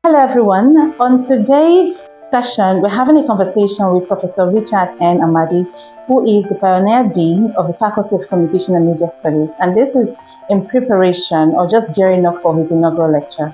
Hello everyone. On today's session, we're having a conversation with Professor Richard N. Amadi, who is the Pioneer Dean of the Faculty of Communication and Media Studies. And this is in preparation or just gearing up for his inaugural lecture.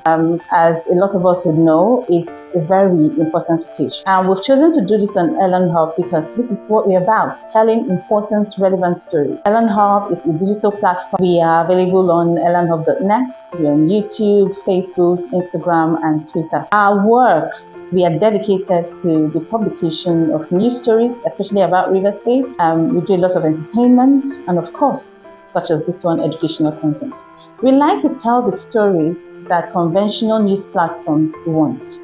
As a lot of us would know, it's a very important occasion. And we've chosen to do this on Ellen Hub because this is what we're about, telling important, relevant stories. Ellen Hub is a digital platform. We are available on ellenhub.net, we're on YouTube, Facebook, Instagram, and Twitter. Our work, we are dedicated to the publication of news stories, especially about River State. We do a lot of entertainment and, of course, such as this one, educational content. We like to tell the stories that conventional news platforms won't.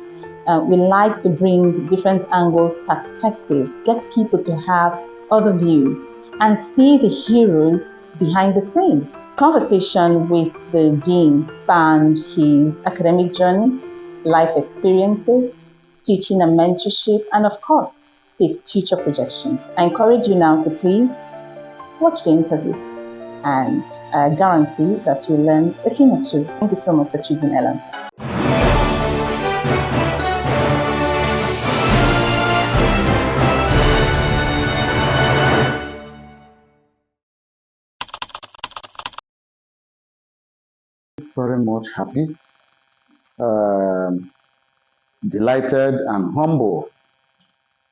We like to bring different angles, perspectives, get people to have other views, and see the heroes behind the scene. Conversation with the Dean spanned his academic journey, life experiences, teaching and mentorship, and of course, his future projections. I encourage you now to please watch the interview, and I guarantee that you'll learn a thing or two. Thank you so much for choosing Ellen. Very much happy, delighted and humble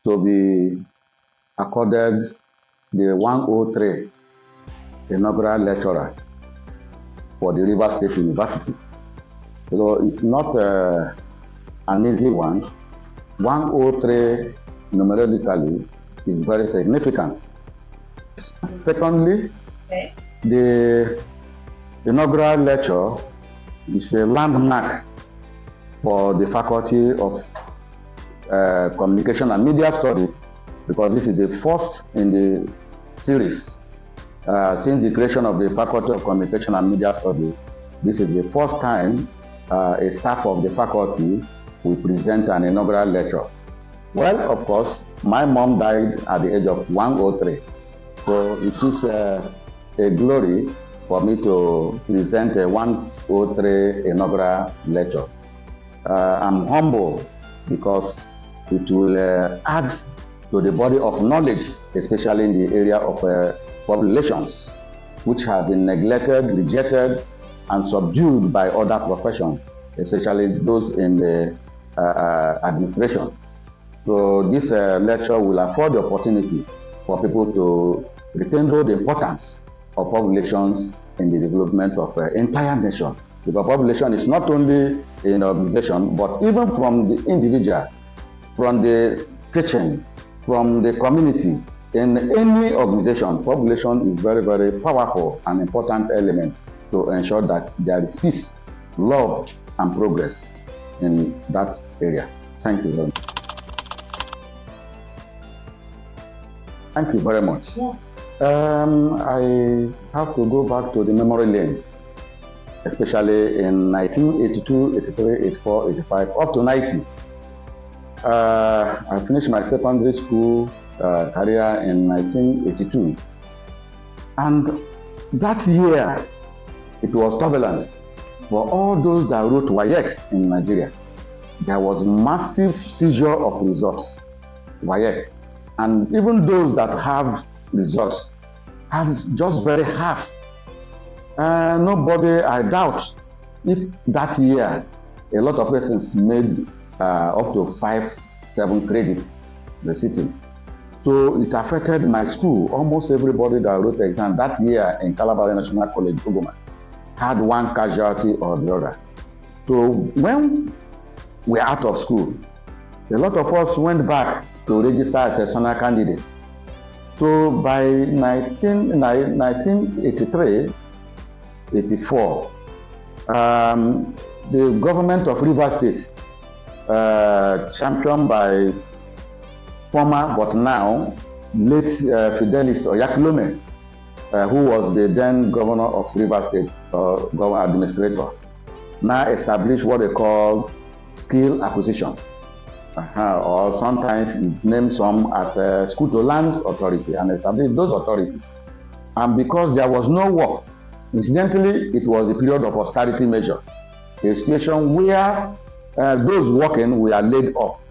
to be accorded the 103 inaugural lecturer for the River State University. So it's not an easy one. 103 numerically is very significant. Secondly, the inaugural lecture is a landmark for the Faculty of Communication and Media Studies because this is the first in the series. Since the creation of the Faculty of Communication and Media Studies, this is the first time a staff of the faculty will present an inaugural lecture. Well, of course, my mom died at the age of 103, so it is a glory for me to present a 103 inaugural lecture. I'm humble because it will add to the body of knowledge, especially in the area of public relations, which have been neglected, rejected, and subdued by other professions, especially those in the administration. So this lecture will afford the opportunity for people to rekindle the importance of populations in the development of entire nation. Because population is not only in organization, but even from the individual, from the kitchen, from the community, in any organization, population is very, very powerful and important element to ensure that there is peace, love, and progress in that area. Thank you very much. Thank you very much. Yeah. I have to go back to the memory lane, especially in 1982, 83, 84, 85, up to 90. I finished my secondary school career in 1982. And that year, it was turbulent for all those that wrote WAEC in Nigeria. There was massive seizure of results, WAEC. And even those that have results has just very half. Nobody, I doubt, if that year a lot of persons made up to 5-7 credits receipting. So it affected my school. Almost everybody that wrote the exam that year in Calabar National College, Ogoma, had one casualty or the other. So when we're out of school, a lot of us went back to register as external candidates. So by 1983, 84, the government of River State, championed by former but now late Fidelis Oyakhilome, who was the then governor of River State, governor administrator, now established what they call skill acquisition. Or sometimes it names some as a school to land authority and establish those authorities. And because there was no work, incidentally, it was a period of austerity measure, a situation where those working were laid off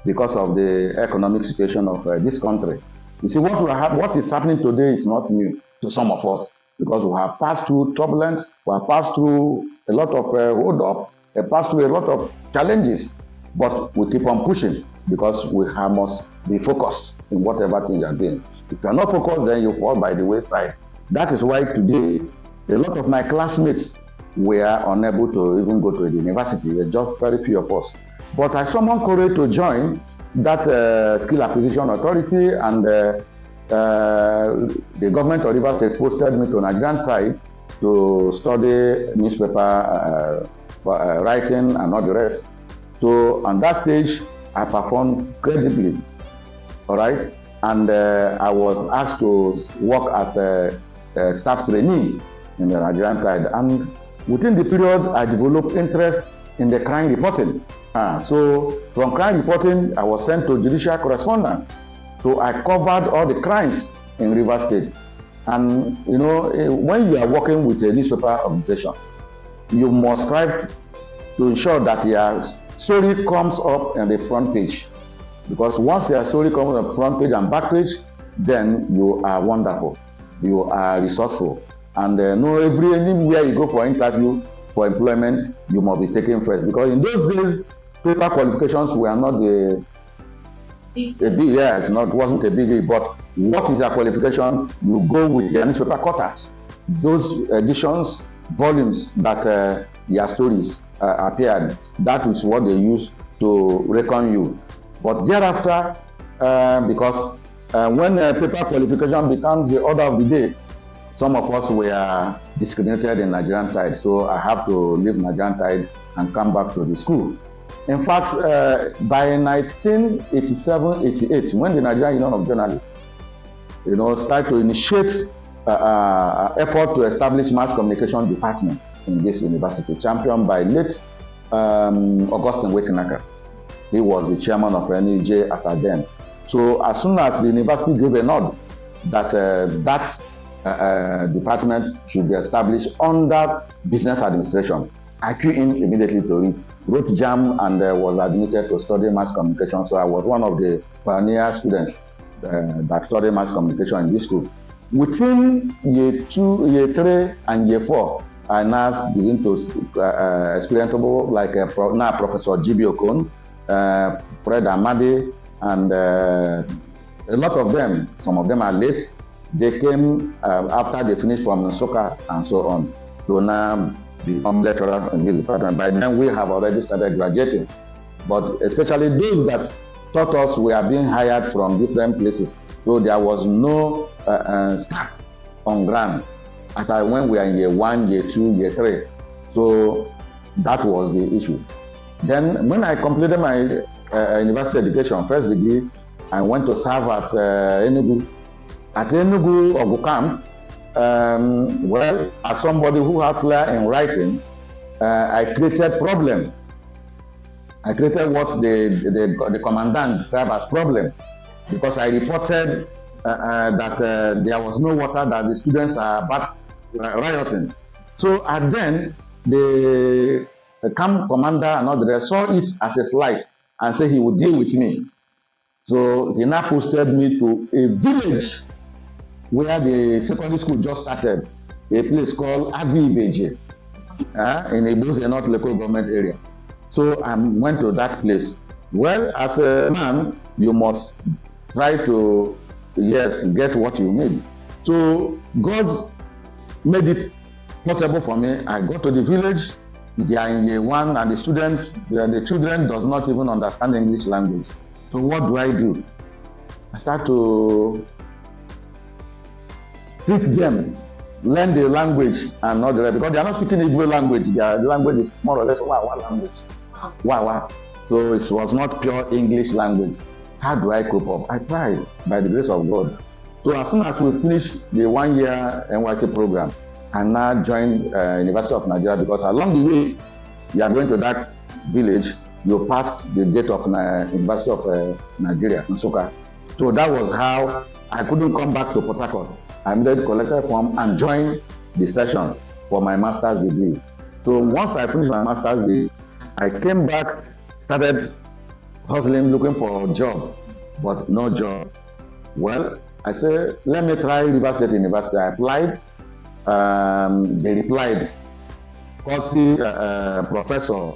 because of the economic situation of this country. You see, what is happening today is not new to some of us because we have passed through turbulence, we have passed through a lot of hold up, we have passed through a lot of challenges, but we keep on pushing because we must be focused in whatever thing you are doing. If you are not focused, then you fall by the wayside. That is why today, a lot of my classmates were unable to even go to the university. There are just very few of us. But I summoned courage to join that skill acquisition authority, and the government of Rivers State posted me to Nigerian side to study newspaper writing and all the rest. So on that stage, I performed credibly, all right? And I was asked to work as a staff trainee in the Nigerian side. And within the period, I developed interest in the crime reporting. So from crime reporting, I was sent to judicial correspondence. So I covered all the crimes in Rivers State. And you know, when you are working with a newspaper organization, you must strive to ensure that your story comes up on the front page. Because once your story comes on the front page and back page, then you are wonderful. You are resourceful. And anywhere you go for interview, for employment, you must be taken first. Because in those days, paper qualifications were not wasn't a big deal. But what is your qualification? You go with your newspaper cutters. Those editions, volumes that your stories appeared, that is what they use to reckon you. But thereafter, because when paper qualification becomes the order of the day, some of us were discriminated in Nigerian side. So I have to leave Nigerian side and come back to the school. In fact, by 1987-88, when the Nigerian Union of Journalists, started to initiate effort to establish mass communication department in this university, championed by late Augustine Wekinaka. He was the chairman of NEJ as at then. So as soon as the university gave a nod that department should be established under business administration, I queued in immediately to read, wrote JAM, and was admitted to study mass communication. So I was one of the pioneer students that studied mass communication in this school. Within year 2, year 3, and year 4, I now begin to experience like now Professor G.B. Okon, Prof. Amadi, and a lot of them, some of them are late. They came after they finished from soccer and so on. So now become lecturers in the department. By then we have already started graduating. But especially those that taught us, we are being hired from different places. So there was no staff on ground as when we are in year 1, year 2, year 3. So that was the issue. Then when I completed my university education, first degree, I went to serve at Enugu. At Enugu Ogukam, well, as somebody who had flair in writing, I created problem. I created what the commandant described as problem, because I reported that there was no water, that the students are rioting. So and then the camp commander and all the rest saw it as a slight and said he would deal with me. So he now posted me to a village where the secondary school just started, a place called Agbibeje, in Ibuze, not local government area. So I went to that place. Well, as a man, you must try to, get what you need. So God made it possible for me. I got to the village. They are in year 1, and the students, the children does not even understand English language. So what do? I start to teach them, learn the language and not the rest, because they are not speaking Igbo language. The language is more or less Wawa language. Wawa. So it was not pure English language. How do I cope up? I tried by the grace of God. So as soon as we finished the 1-year NYC program, I now joined University of Nigeria, because along the way, you are going to that village, you passed the gate of University of Nigeria, Nsukka. So that was how I couldn't come back to Port Harcourt. I immediately collected a form and joined the session for my master's degree. So once I finished my master's degree, I came back, started hustling, looking for a job, but no job. Well, I said, let me try River State University. I applied. They replied, Kosi Professor,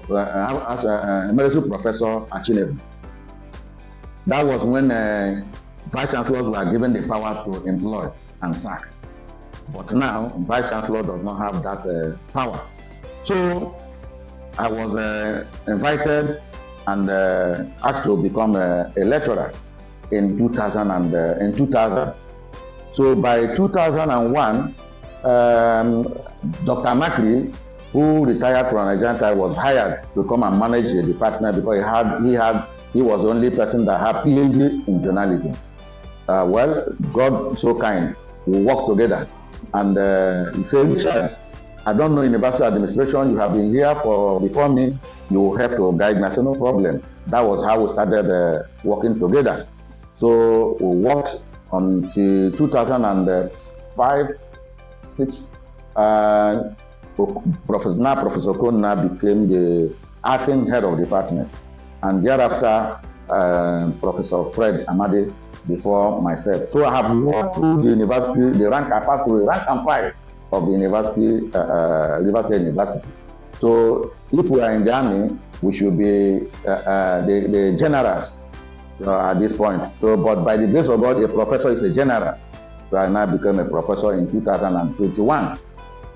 Emeritus Professor Achinebu. That was when Vice Chancellors were given the power to employ and sack. But now, Vice Chancellor does not have that power. So I was invited and asked to become a lecturer in 2000. So by 2001, Dr. Makli, who retired from Nigeria, was hired to come and manage the department because he was the only person that had PhD in journalism. Well, God so kind, we worked together, and he said, Richard, I don't know university administration, you have been here before me, you have to guide me. I said, no problem. That was how we started working together. So we worked until 2005, 6. Professor Kona became the acting head of the department, and thereafter Professor Fred Amadi before myself. So I have walked through the university, I passed through the rank and file of the university, River State University. So if we are in the army, we should be the generals at this point. So, but by the grace of God, a professor is a general. So I now became a professor in 2021,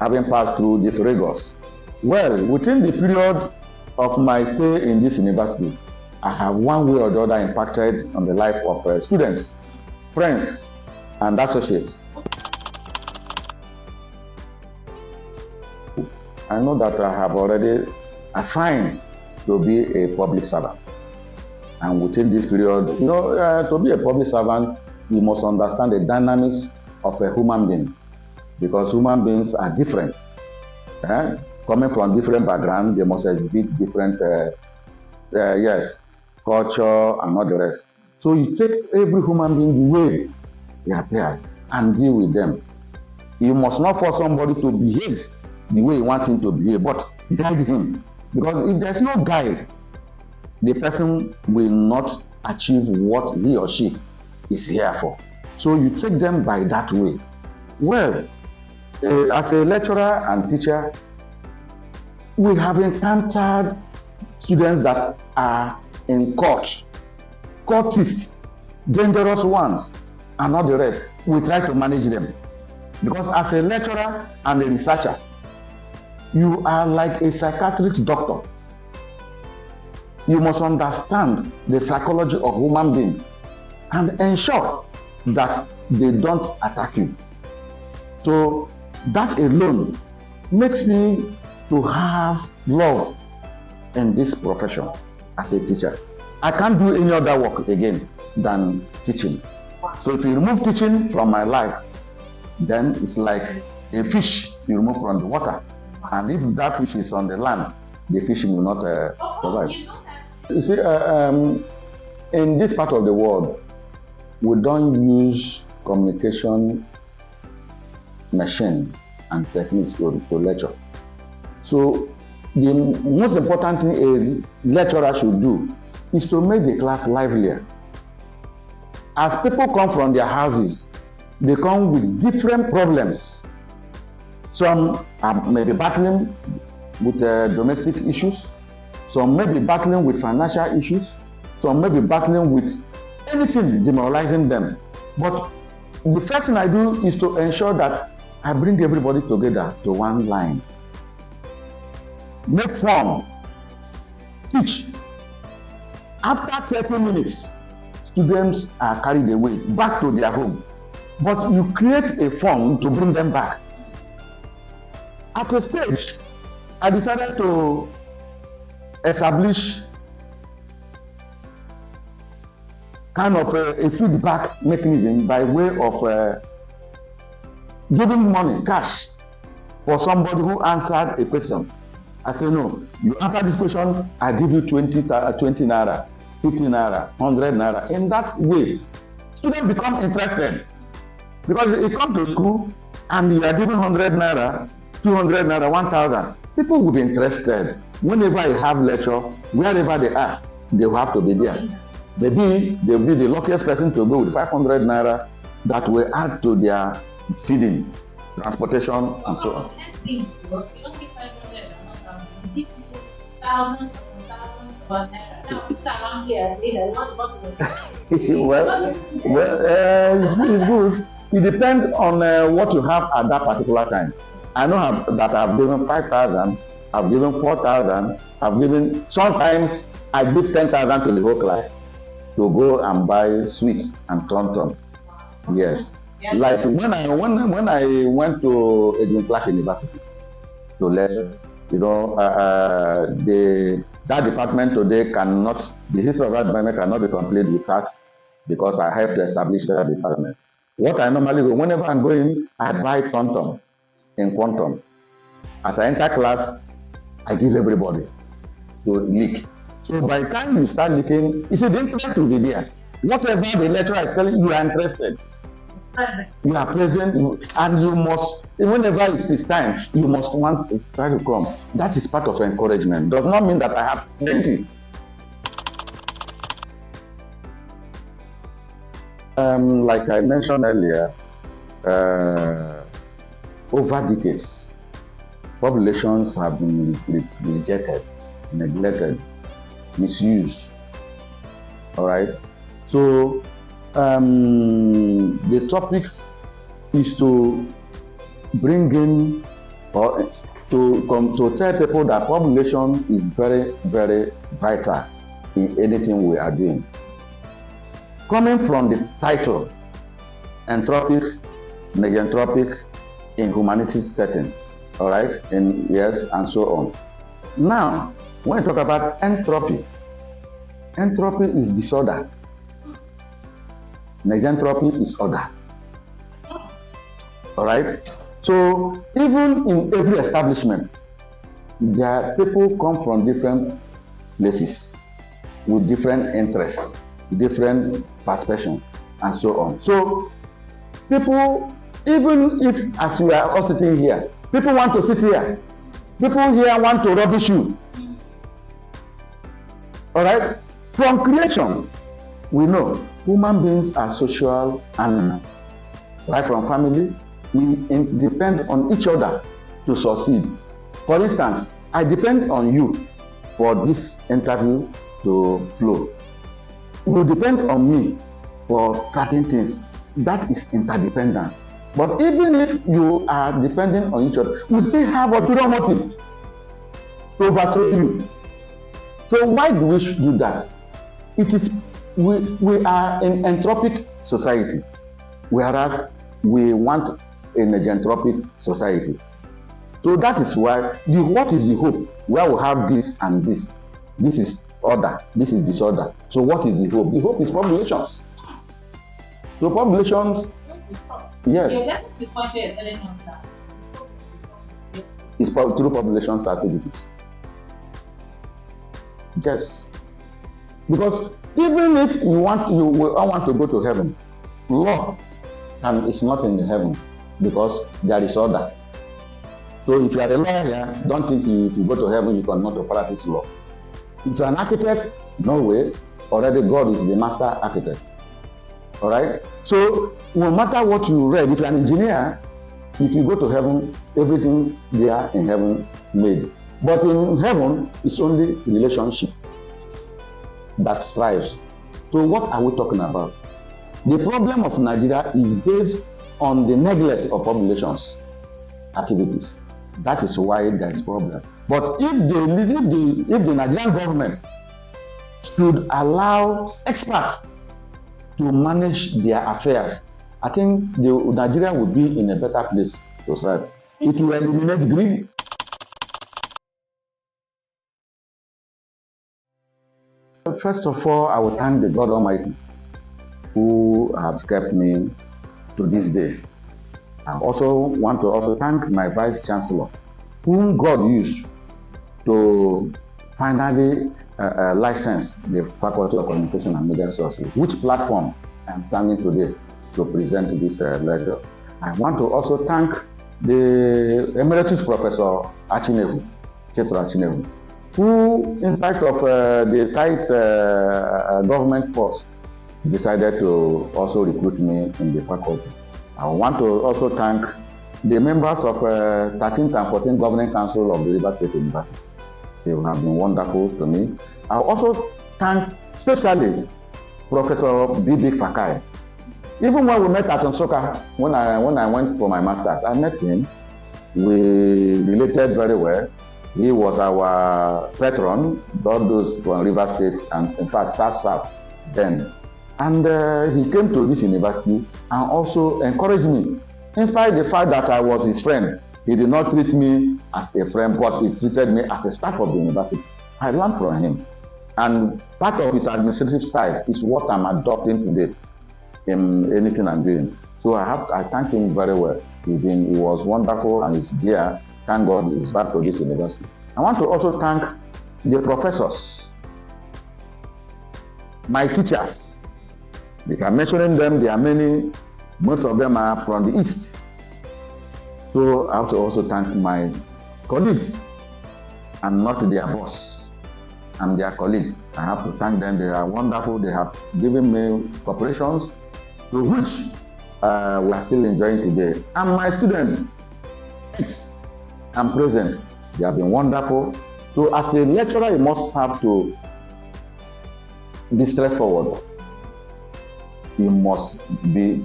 having passed through this rigors. Well, within the period of my stay in this university, I have one way or the other impacted on the life of students, friends, and associates. I know that I have already assigned to be a public servant. And within this period, to be a public servant, you must understand the dynamics of a human being, because human beings are different. Coming from different backgrounds, they must exhibit different culture and all the rest. So you take every human being the way he appears and deal with them. You must not force somebody to behave the way you want him to behave, but guide him. Because if there's no guide, the person will not achieve what he or she is here for. So you take them by that way. Well, as a lecturer and teacher, we have encountered students that are in courtists, dangerous ones, and all the rest. We try to manage them. Because as a lecturer and a researcher, you are like a psychiatric doctor. You must understand the psychology of human beings and ensure that they don't attack you. So that alone makes me to have love in this profession as a teacher. I can't do any other work again than teaching. So if you remove teaching from my life, then it's like a fish you remove from the water. And if that fish is on the land, the fish will not survive. You see, in this part of the world, we don't use communication machine and techniques to lecture. So the most important thing a lecturer should do is to make the class livelier. As people come from their houses, they come with different problems. Some may be battling with domestic issues. Some may be battling with financial issues. Some may be battling with anything demoralizing them. But the first thing I do is to ensure that I bring everybody together to one line. Make fun. Teach. After 30 minutes, students are carried away back to their home. But you create a fun to bring them back. At a stage, I decided to establish kind of a feedback mechanism by way of giving money, cash, for somebody who answered a question. I say, no, you answer this question, I give you 20 naira, 50 naira, 100 naira. In that way, students become interested. Because you come to school and you are giving 100 naira 200 naira, 1,000. People will be interested. Whenever I have lecture, wherever they are, they will have to be there. Maybe they will be the luckiest person to go with 500 naira that will add to their feeding, transportation, and so on. It's good. It depends on what you have at that particular time. I know that I've given 5,000, I've given 4,000, I've given, sometimes I give 10,000 to the whole class to go and buy sweets and tom. Yes. Like when I went to Edwin Clark University to learn, that department today cannot, the history of that department cannot be complete without, because I helped to establish that department. What I normally do, whenever I'm going, I buy tom in quantum. As I enter class, I give everybody to lick. So by the time you start licking, you see, the interest will be there. Whatever the lecturer is telling you, are interested. You are present, and you must, whenever it is time, you must want to try to come. That is part of encouragement. Does not mean that I have plenty. Like I mentioned earlier, over decades, populations have been rejected, neglected, misused. All right. So the topic is to bring in, or to tell people that population is very, very vital in anything we are doing. Coming from the title, entropic, negentropic, in humanities setting, all right, and so on. Now, when we talk about entropy is disorder. Negentropy is order. All right. So even in every establishment, there are people come from different places with different interests, different perception, and so on. So people, even if as we are all sitting here, people want to sit here. People here want to rubbish you. All right. From creation, we know human beings are social animals. Right from family, we depend on each other to succeed. For instance, I depend on you for this interview to flow. You depend on me for certain things. That is interdependence. But even if you are depending on each other, we still have ulterior motive to overthrow you. So why do we do that? It is we are in entropic society, whereas we want a negentropic society. So that is why what is the hope? Where we have this and this. This is order, this is disorder. So what is the hope? The hope is populations. So populations, yes. It's through populations activities. Yes. Because even if you all want to go to heaven, law is not in the heaven because there is order. So if you are a lawyer, don't think if you go to heaven you cannot practice law. If you are an architect, no way. Already God is the master architect. All right. So no matter what you read, if you are an engineer, if you go to heaven, everything there in heaven made. But in heaven, it's only relationship that strives. So what are we talking about? The problem of Nigeria is based on the neglect of populations activities. That is why there is problem. But if the Nigerian government should allow experts to manage their affairs, I think Nigeria would be in a better place to thrive. It will eliminate greed. First of all, I will thank the God Almighty who have kept me to this day. I also want to thank my Vice Chancellor, whom God used to finally license the Faculty of Communication and Media Resources, which platform I'm standing today to present this lecture. I want to also thank the Emeritus Professor Achinewu, Chetro Achinewu, who, in spite of the tight government force, decided to also recruit me in the faculty. I want to also thank the members of 13th and 14th Governing Council of the Rivers State University. They have been wonderful to me. I also thank especially Professor B.B. Fakai. Even when we met at Nsukka, when I went for my master's, I met him. We related very well. He was our patron, all those from River State and in fact South then. And he came to this university and also encouraged me. In spite of the fact that I was his friend, he did not treat me as a friend, but he treated me as a staff of the university. I learned from him. And part of his administrative style is what I'm adopting today in anything I'm doing. So I thank him very well. He was wonderful and he's there. Thank God he's back to this university. I want to also thank the professors, my teachers. If I'm mentioning them, there are many. Most of them are from the East. So I have to also thank my colleagues. I'm not their boss. I'm their colleagues. I have to thank them. They are wonderful. They have given me cooperations to which we are still enjoying today. And my students and present, they have been wonderful. So as a lecturer, you must have to be straightforward. You must be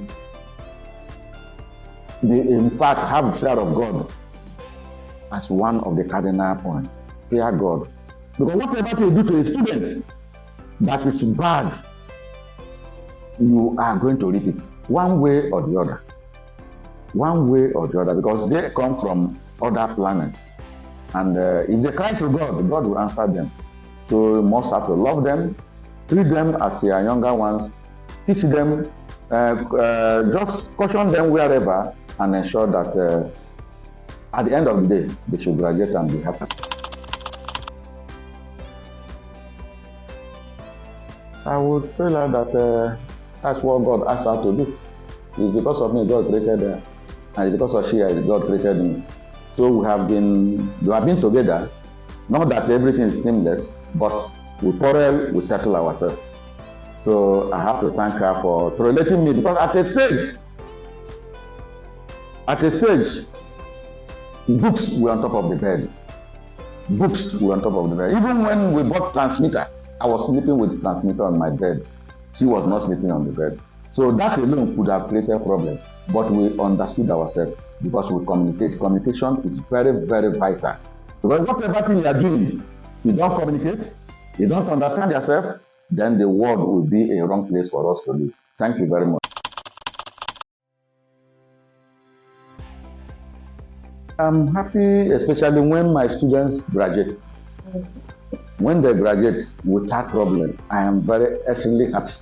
in fact have fear of God as one of the cardinal points. Fear God. Because whatever you do to a student that is bad, you are going to reap it one way or the other. One way or the other, because they come from other planets. And if they cry to God, God will answer them. So you must have to love them, treat them as your younger ones, teach them, just caution them wherever, and ensure that at the end of the day, they should graduate and be happy. I would tell her that that's what God asked her to do. It's because of me God created her, and it's because of she God created me. So we have been together. Not that everything is seamless, but we quarrel, we settle ourselves. So I have to thank her for tolerating me, because at a stage, books were on top of the bed. Books were on top of the bed. Even when we bought transmitter, I was sleeping with the transmitter on my bed. She was not sleeping on the bed. So that alone could have created a problem. But we understood ourselves because we communicate. Communication is very, very vital. Because whatever thing you are doing, you don't communicate, you don't understand yourself, then the world will be a wrong place for us to live. Thank you very much. I'm happy, especially when my students graduate. When they graduate without problem, I am very extremely happy.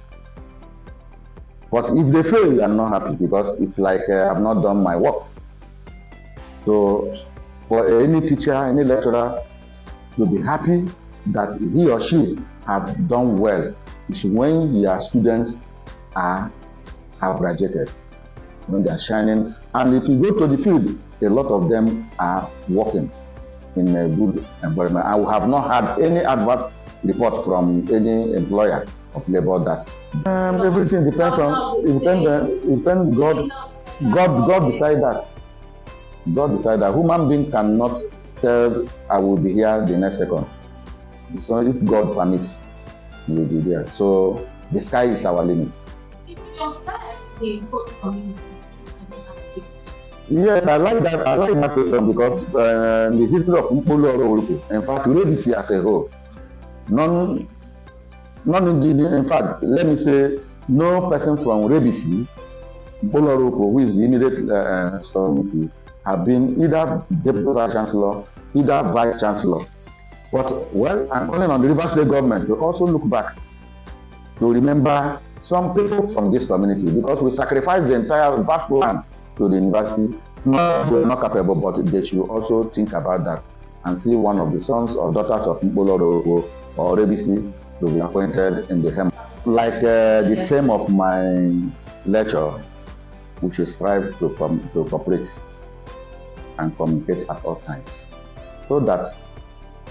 But if they fail, I'm not happy, because it's like I've not done my work. So for any teacher, any lecturer to be happy that he or she have done well is when your students have graduated, when they are shining. And if you go to the field, a lot of them are working in a good environment. I have not had any adverse report from any employer of labor that everything depends on God decide that. God decide that. Human being cannot tell I will be here the next second. So if God permits, we will be there. So the sky is our limit. Yes, I like that. I like that question, because the history of Mpolo, in fact, Rebisi as a whole, in fact, let me say, no person from Rebisi, Mpolo, who is the immediate sovereignty, have been either deputy chancellor, either vice chancellor. But well, I'm calling on the River State government to also look back to remember some people from this community, because we sacrificed the entire vast land to the university. We're not capable, but they should also think about that and see one of the sons or daughters of Mpolo or Rebisi to be appointed in the HEM. Like the theme of my lecture, we should strive to cooperate. and communicate at all times, so that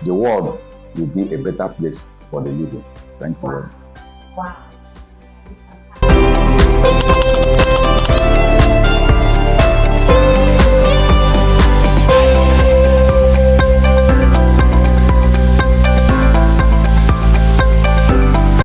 the world will be a better place for the living. Thank you. Wow.